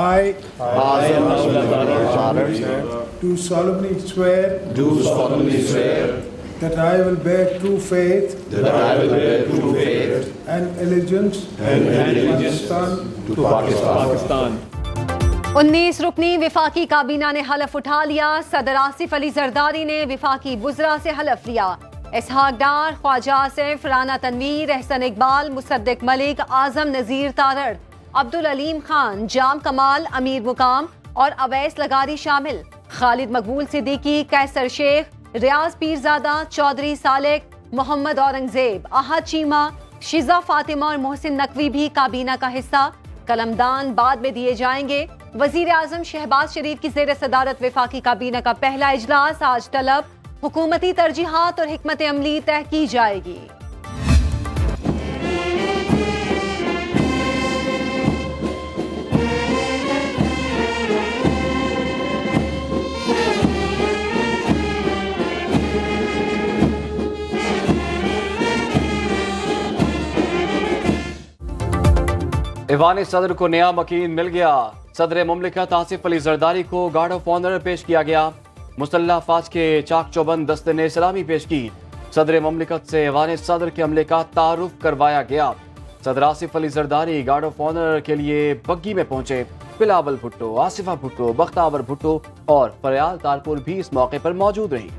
I do solemnly swear that I will bear true faith and allegiance to Pakistan. 19 रुकनी विफाकी काबीना ने हलफ उठा लिया। सदर आसिफ अली जरदारी ने विफाकी बुजरा से हलफ लिया। इसहाक डार, ख्वाजा आसिफ, राना तनवीर, एहसन इकबाल, मुसद्दिक मलिक, आजम नजीर तारड़, अब्दुल अलीम खान, जाम कमाल, अमीर मुकाम और अवैस लगारी शामिल। खालिद मकबूल सिद्दीकी, कैसर शेख, रियाज पीरजादा, चौधरी सालेक, मोहम्मद औरंगजेब, आहद चीमा, शिजा फातिमा और मोहसिन नकवी भी काबीना का हिस्सा। कलमदान बाद में दिए जाएंगे। वजीर आजम शहबाज शरीफ की ज़ेर सदारत वफाकी काबीना का पहला इजलास आज तलब। हुकूमती तरजीहात और हिकमत अमली तय की जाएगी। ईवान सदर को नया मकीन मिल गया। सदर मुमलिकत आसिफ अली जरदारी को गार्ड ऑफ ऑनर पेश किया गया। मुसल्लह अफवाज के चाक चौबंद दस्ते ने सलामी पेश की। सदर मुमलिकत से ईवान सदर के अमले का तारुफ करवाया गया। सदर Asif Ali Zardari guard of honour के लिए बग्गी में पहुंचे। बिलावल भुट्टो, आसिफा भुट्टो, बख्तावर भुट्टो और फरियाल तारपुर भी इस मौके पर मौजूद रही।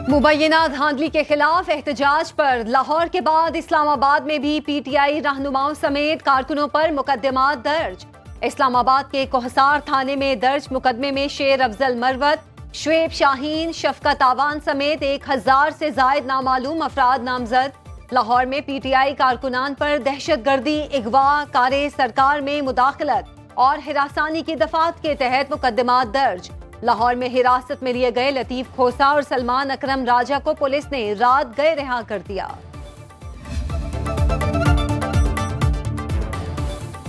मुबैना धांधली के खिलाफ एहतजाज पर लाहौर के बाद इस्लामाबाद में भी पीटीआई रहनुमाओं समेत कारकुनों पर मुकदमात दर्ज। इस्लामाबाद के कोहसार थाने में दर्ज मुकदमे में शेर अफजल मरवत, शुएब शाहीन, शफकत आवान समेत 1000 से जायद नामालूम अफराद नामजद। लाहौर में पीटीआई कारकुनान पर दहशतगर्दी, अगवा, कारे सरकार में मुदाखलत और हिरासानी की दफात के तहत मुकदमात दर्ज। लाहौर में हिरासत में लिए गए लतीफ खोसा और सलमान अकरम राजा को पुलिस ने रात गए रिहा कर दिया।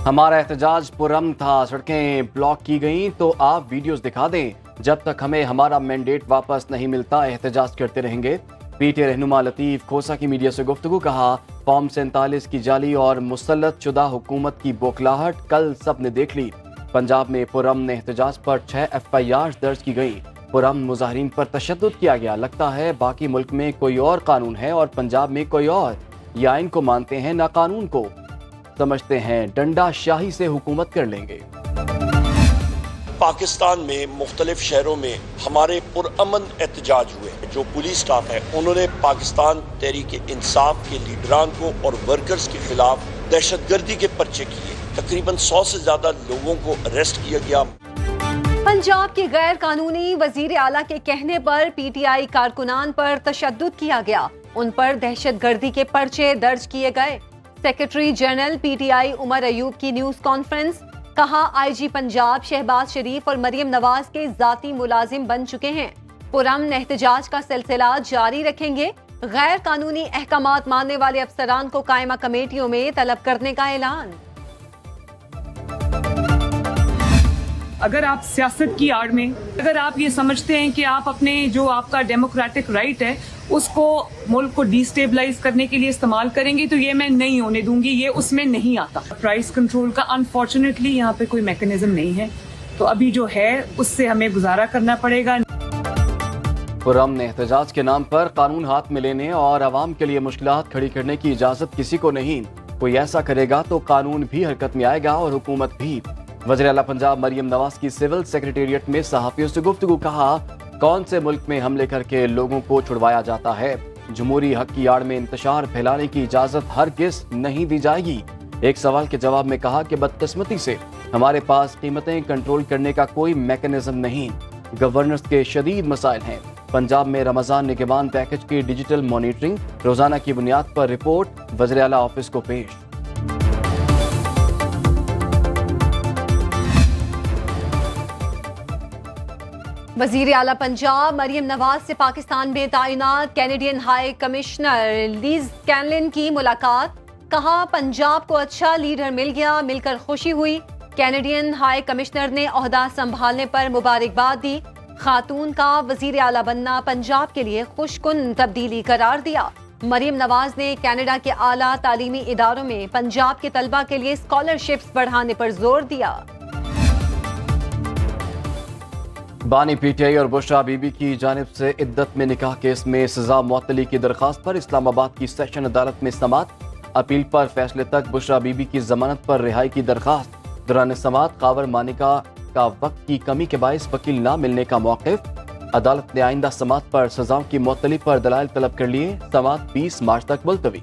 हमारा एहतजाज पुरअमन था, सड़कें ब्लॉक की गईं, तो आप वीडियोस दिखा दें। जब तक हमें हमारा मैंडेट वापस नहीं मिलता एहतजाज करते रहेंगे। पीटीआई रहनुमा लतीफ खोसा की मीडिया से गुफ्तगू। कहा, फॉर्म 47 की जाली और मुसल्लत शुदा हुकूमत की बौखलाहट कल सबने देख ली। पंजाब में पुरअमन एहतजाज पर 6 FIR दर्ज की गई। पुरअमन मुजाहिरीन पर तशद्दुद किया गया। लगता है बाकी मुल्क में कोई और कानून है और पंजाब में कोई और। ये आइन को मानते हैं ना कानून को। समझते हैं डंडा शाही से हुकूमत कर लेंगे। पाकिस्तान में मुख्तलिफ शहरों में हमारे पुरअमन एहतजाज हुए। जो पुलिस स्टाफ है उन्होंने पाकिस्तान तहरीक इंसाफ के लीडरान को और वर्कर्स के खिलाफ दहशतगर्दी के पर्चे किए। तकरीबन 100 से ज्यादा लोगों को अरेस्ट किया गया। पंजाब के गैर कानूनी वजीर आला के कहने पर पीटीआई कारकुनान पर तशद्दुद किया गया। उन पर दहशतगर्दी के पर्चे दर्ज किए गए। Secretary general PTI Umar Ayub की न्यूज कॉन्फ्रेंस। कहा, IG पंजाब शहबाज शरीफ और मरियम नवाज के जाती मुलाजिम बन चुके हैं। पुरअमन एहतजाज का सिलसिला जारी रखेंगे। गैर कानूनी अहकामात मानने वाले अफसरान को कायमा कमेटियों में तलब करने का ऐलान। अगर आप सियासत की आड़ में, अगर आप ये समझते हैं कि आप अपने जो आपका डेमोक्रेटिक राइट है उसको मुल्क को डिस्टेबलाइज करने के लिए इस्तेमाल करेंगे तो ये मैं नहीं होने दूंगी। ये उसमें नहीं आता। प्राइस कंट्रोल का अनफॉर्चुनेटली यहाँ पे कोई मैकेनिज्म नहीं है, तो अभी जो है उससे हमें गुजारा करना पड़ेगा। पुरअमन एहतजाज के नाम पर कानून हाथ में लेने और आवाम के लिए मुश्किलात खड़ी करने की इजाजत किसी को नहीं। कोई ऐसा करेगा तो कानून भी हरकत में आएगा और हुकूमत भी। वज़ीर आला पंजाब मरियम नवाज की सिविल सेक्रेटेरिएट में सहाफियों से गुफ्तगू। कहा, कौन से मुल्क में हमले करके लोगों को छुड़वाया जाता है। जमहूरी हक की आड़ में इंतशार फैलाने की इजाजत हरगिज़ नहीं दी जाएगी। एक सवाल के जवाब में कहा कि बदकिस्मती से हमारे पास कीमतें कंट्रोल करने का कोई मैकेनिज्म नहीं। गवर्नर्स के शदीद मसाइल हैं। पंजाब में रमजान निगहबान पैकेज की डिजिटल मॉनिटरिंग, रोजाना की बुनियाद पर रिपोर्ट वज़ीर आला ऑफिस को पेश। वजीर आला पंजाब मरियम नवाज से पाकिस्तान में तैनात कैनेडियन हाई कमिश्नर लीज कैनलिन की मुलाकात। कहा, पंजाब को अच्छा लीडर मिल गया, मिलकर खुशी हुई। कैनेडियन हाई कमिश्नर ने ओहदा संभालने पर मुबारकबाद दी। खातून का वजीर आला बनना पंजाब के लिए खुशकुन तब्दीली करार दिया। मरीम नवाज ने कनाडा के आला तालीमी इदारों में पंजाब के तलबा के लिए स्कॉलरशिप्स बढ़ाने पर जोर दिया। बानी पीटीआई और बुशरा बीबी की जानिब से इद्दत में निकाह केस में सजा मुअत्तली की दरखास्त पर इस्लामाबाद की सेशन अदालत में समाअत। अपील पर फैसले तक बुशरा बीबी की जमानत पर रिहाई की दरखास्त। दौरान समाअत कावर मानिका का वक्त की कमी के बायस वकील न मिलने का मौक़िफ। अदालत ने आइंदा समाअत पर सजाओं की मुअत्तली पर दलाइल तलब कर लिए। समाअत 20 मार्च तक मुलतवी।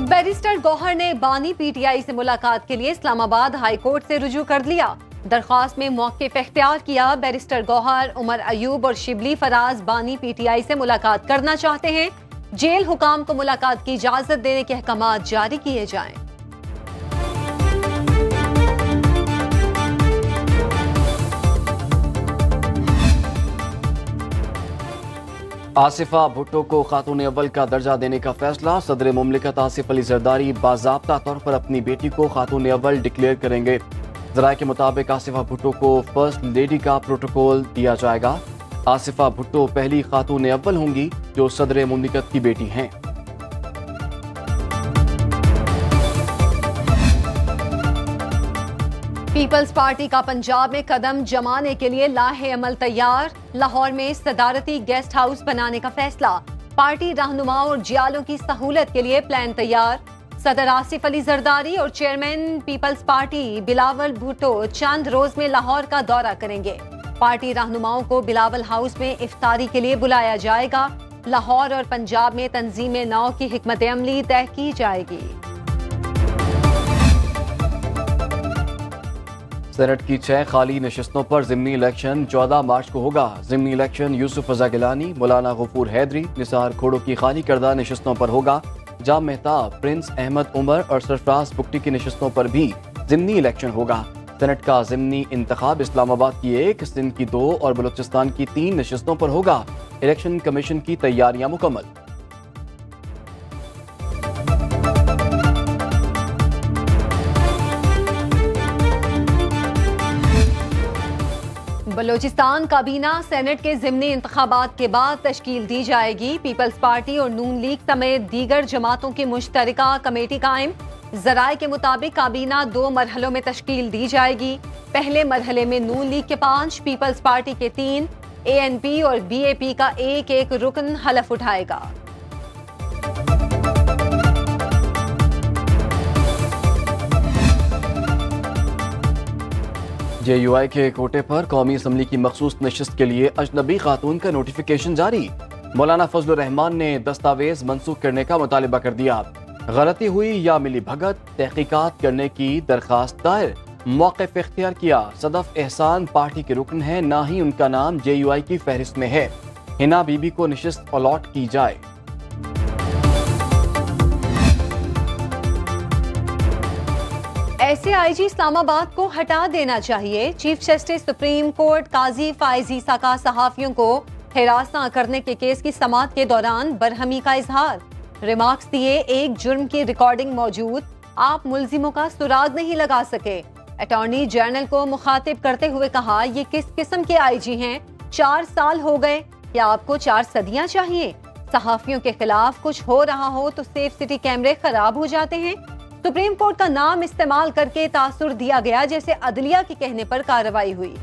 बैरिस्टर गौहर ने बानी पीटीआई से मुलाकात के लिए इस्लामाबाद हाई कोर्ट से रुजू कर लिया। दरख्वास्त में मौक़िफ़ इख्तियार किया। बैरिस्टर गौहर, उमर अयूब और शिबली फराज बानी पीटीआई से मुलाकात करना चाहते हैं। जेल हुकाम को मुलाकात की इजाजत देने के अहकामात जारी किए जाएं। आसिफा भुट्टो को खातून अव्वल का दर्जा देने का फैसला। सदर मुमलिकत आसिफ अली जरदारी बाज़ाब्ता तौर पर अपनी बेटी को खातून अव्वल डिक्लेयर करेंगे। ज़राए के मुताबिक आसिफा भुट्टो को फर्स्ट लेडी का प्रोटोकॉल दिया जाएगा। आसिफा भुट्टो पहली खातून अव्वल होंगी जो सदर मुमलिकत की बेटी हैं। पीपल्स पार्टी का पंजाब में कदम जमाने के लिए लाहे अमल तैयार। लाहौर में सदारती गेस्ट हाउस बनाने का फैसला। पार्टी रहनुमाओं और जियालों की सहूलत के लिए प्लान तैयार। सदर आसिफ अली जरदारी और chairman Peoples Party Bilawal Bhutto चंद रोज में लाहौर का दौरा करेंगे। पार्टी रहनुमाओं को बिलावल हाउस में इफ्तारी के लिए बुलाया जाएगा। लाहौर और पंजाब में तंजीम नौ की हिकमत अमली तय की जाएगी। सेनेट की 6 खाली नशिस्तों पर ज़िमनी इलेक्शन 14 मार्च को होगा। ज़िमनी इलेक्शन यूसुफ रज़ा गिलानी, मौलाना गफूर हैदरी, निसार खोड़ो की खाली करदा नशिस्तों पर होगा। जाम मेहताब, प्रिंस अहमद उमर और सरफराज बुक्टी की नशिस्तों पर भी ज़िमनी इलेक्शन होगा। सेनेट का ज़िमनी इंतखाब इस्लामाबाद की 1, सिंध की 2 और बलूचिस्तान की 3 नशिस्तों पर होगा। इलेक्शन कमीशन की तैयारियां मुकम्मल। बलूचिस्तान काबीना सेनेट के ज़िमनी इंतखाबात के बाद तश्कील दी जाएगी। पीपल्स पार्टी और नून लीग समेत दीगर जमातों की मुश्तरका कमेटी कायम। ज़राए के मुताबिक काबीना 2 मरहलों में तश्कील दी जाएगी। पहले मरहले में नून लीग के 5, पीपल्स पार्टी के 3, ANP और BAP का एक रुकन हलफ उठाएगा। JUI के कोटे पर कौमी असम्बली की मखसूस नशिस्त के लिए अजनबी खातून का नोटिफिकेशन जारी। मौलाना फजलुर रहमान ने दस्तावेज मंसूख करने का मुतालिबा कर दिया। गलती हुई या मिली भगत, तहकीकात करने की दरखास्त दायर। मौक़िफ़ इख्तियार किया। सदफ एहसान पार्टी के रुकन है, ना ही उनका नाम JUI की फहरिस्त में है। हिना बीबी को नशिस्त अलॉट की जाए। ऐसे IG इस्लामाबाद को हटा देना चाहिए। चीफ जस्टिस सुप्रीम कोर्ट काजी फाइज ईसा का सहाफियों को हिरासत करने के केस की समाअत के दौरान बरहमी का इजहार। रिमार्क्स दिए, एक जुर्म की रिकॉर्डिंग मौजूद, आप मुल्जिमों का सुराग नहीं लगा सके। अटॉर्नी जनरल को मुखातिब करते हुए कहा, ये किस किस्म के IG हैं? 4 साल हो गए, क्या आपको 4 सदियां चाहिए? सहाफियों के खिलाफ कुछ हो रहा हो तो सेफ सिटी कैमरे खराब हो जाते हैं। सुप्रीम कोर्ट का नाम इस्तेमाल करके तासुर दिया गया जैसे अदलिया के कहने पर कार्रवाई हुई।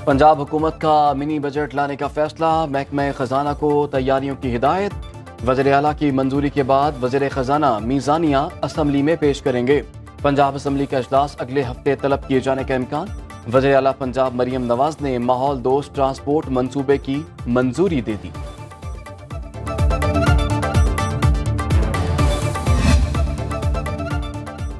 पंजाब हुकूमत का मिनी बजट लाने का फैसला। महकमा खजाना को तैयारियों की हिदायत। वज़ीर आला की मंजूरी के बाद वज़ीर खजाना मीज़ानिया असम्बली में पेश करेंगे। पंजाब असम्बली का इजलास अगले हफ्ते तलब किए जाने का इम्कान। वज़ीर आला पंजाब मरियम नवाज ने माहौल दोस्त ट्रांसपोर्ट मंसूबे की मंजूरी दे दी।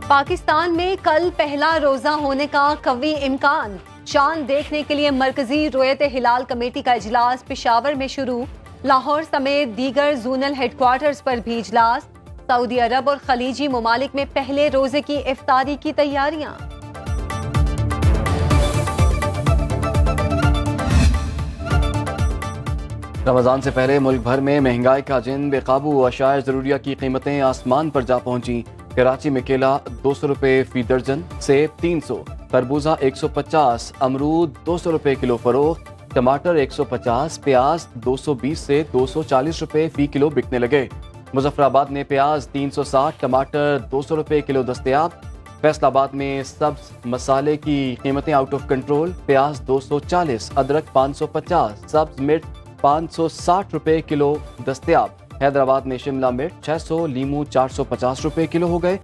पाकिस्तान में कल पहला रोजा होने का कवी इम्कान। चांद देखने के लिए मरकजी रुयत हिलाल कमेटी का इजलास पेशावर में शुरू। लाहौर समेत दीगर जोनल हेडक्वार्टर्स पर भी इजलास। सऊदी अरब और खलीजी ममालिक में पहले रोजे की इफ्तारी की तैयारियां। रमजान से पहले मुल्क भर में महंगाई का जिन बेकाबू, अशाया जरूरिया की कीमतें आसमान पर जा पहुंची। कराची में केला 200 रुपए फी दर्जन, सेब 300, खरबूजा 150, अमरूद 200 रुपए किलो फरोख्त, टमाटर 150, प्याज 220 से 240 रुपए फी किलो बिकने लगे। मुजफ्फराबाद में प्याज 360, टमाटर 200 रुपए किलो दस्तयाब। फैसलाबाद में सब्ज मसाले की कीमतें आउट ऑफ कंट्रोल, प्याज 240, अदरक 550, सब्ज मिर्च 560 रुपए किलो दस्तयाब। हैदराबाद में शिमला मिर्च 600, लीमू 450 रुपए किलो हो गए।